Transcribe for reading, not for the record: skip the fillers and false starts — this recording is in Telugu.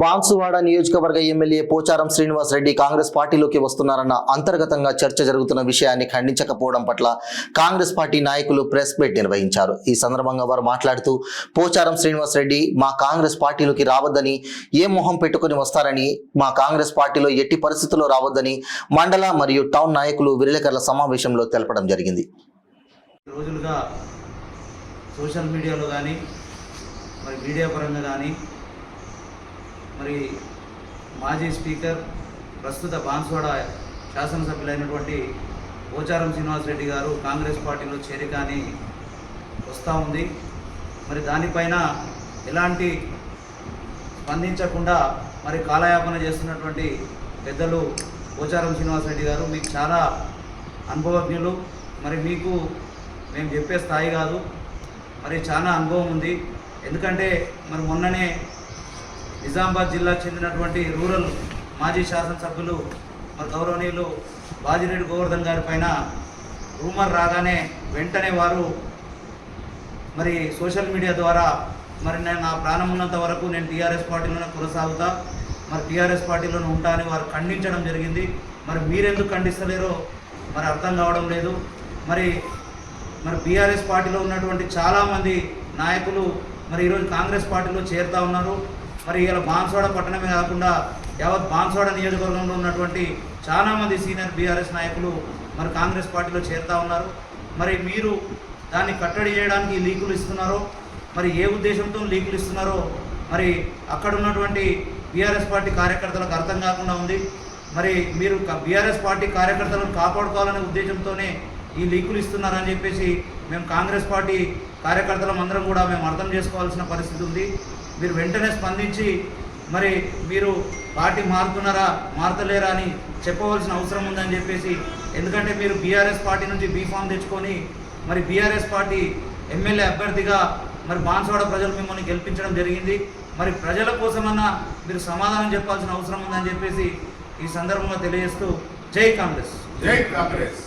బాన్సువాడ నియోజకవర్గ ఎమ్మెల్యే పోచారం శ్రీనివాస్ రెడ్డి కాంగ్రెస్ పార్టీలోకి వస్తున్నారన్న అంతర్గతంగా చర్చ జరుగుతున్న విషయాన్ని ఖండించకపోవడం పట్ల కాంగ్రెస్ పార్టీ నాయకులు ప్రెస్ మీట్ నిర్వహించారు. ఈ సందర్భంగా వారు మాట్లాడుతూ పోచారం శ్రీనివాస్ రెడ్డి మా కాంగ్రెస్ పార్టీలోకి రావద్దని, ఏ మొహం పెట్టుకుని వస్తారని, మా కాంగ్రెస్ పార్టీలో ఎట్టి పరిస్థితుల్లో రావద్దని మండల మరియు టౌన్ నాయకులు విలేకరుల సమావేశంలో తెలపడం జరిగింది. రోజులుగా సోషల్ మీడియాలో కానీ మరి మీడియా పరంగా కానీ మరి మాజీ స్పీకర్ ప్రస్తుత బాన్సువాడ శాసనసభ్యులైనటువంటి పోచారం శ్రీనివాస్ రెడ్డి గారు కాంగ్రెస్ పార్టీలో చేరిక అని వస్తూ ఉంది. మరి దానిపైన ఎలాంటి స్పందించకుండా మరి కాలయాపన చేస్తున్నటువంటి పెద్దలు పోచారం శ్రీనివాస్ రెడ్డి గారు మీకు చాలా అనుభవజ్ఞులు. మరి మీకు మేము చెప్పే స్థాయి కాదు, మరి చాలా అనుభవం ఉంది. ఎందుకంటే మరి మొన్ననే నిజామాబాద్ జిల్లాకు చెందినటువంటి రూరల్ మాజీ శాసనసభ్యులు మరి గౌరవనీయులు బాజిరెడ్డి గోవర్ధన్ గారి పైన రూమర్ రాగానే వెంటనే వారు మరి సోషల్ మీడియా ద్వారా మరి నేను నా ప్రాణం ఉన్నంత వరకు నేను టీఆర్ఎస్ పార్టీలోనే కొనసాగుతా, మరి టీఆర్ఎస్ పార్టీలోనే ఉంటా అని వారు ఖండించడం జరిగింది. మరి మీరెందుకు ఖండిస్తలేరో మరి అర్థం కావడం లేదు. మరి బీఆర్ఎస్ పార్టీలో ఉన్నటువంటి చాలామంది నాయకులు మరి ఈరోజు కాంగ్రెస్ పార్టీలో చేరుతూ ఉన్నారు. మరి ఇలా బాన్సువాడ పట్టణమే కాకుండా యావత్ బాన్సువాడ నియోజకవర్గంలో ఉన్నటువంటి చాలామంది సీనియర్ బీఆర్ఎస్ నాయకులు మరి కాంగ్రెస్ పార్టీలో చేరుతూ ఉన్నారు. మరి మీరు దాన్ని కట్టడి చేయడానికి లీకులు ఇస్తున్నారో, మరి ఏ ఉద్దేశంతో లీకులు ఇస్తున్నారో మరి అక్కడ ఉన్నటువంటి బీఆర్ఎస్ పార్టీ కార్యకర్తలకు అర్థం కాకుండా ఉంది. మరి మీరు బీఆర్ఎస్ పార్టీ కార్యకర్తలను కాపాడుకోవాలనే ఉద్దేశంతోనే ఈ లీకులు ఇస్తున్నారని చెప్పేసి మేము కాంగ్రెస్ పార్టీ కార్యకర్తలం అందరం కూడా మేము అర్థం చేసుకోవాల్సిన పరిస్థితి ఉంది. మీరు వెంటనే స్పందించి మరి మీరు పార్టీ మారుతున్నారా మారతలేరా అని చెప్పవలసిన అవసరం ఉందని చెప్పేసి, ఎందుకంటే మీరు బీఆర్ఎస్ పార్టీ నుంచి బీఫామ్ తెచ్చుకొని మరి బీఆర్ఎస్ పార్టీ ఎమ్మెల్యే అభ్యర్థిగా మరి బాన్సువాడ ప్రజలు మిమ్మల్ని గెలిపించడం జరిగింది. మరి ప్రజల కోసమన్నా మీరు సమాధానం చెప్పాల్సిన అవసరం ఉందని చెప్పేసి ఈ సందర్భంగా తెలియజేస్తూ జై కాంగ్రెస్. జై కాంగ్రెస్.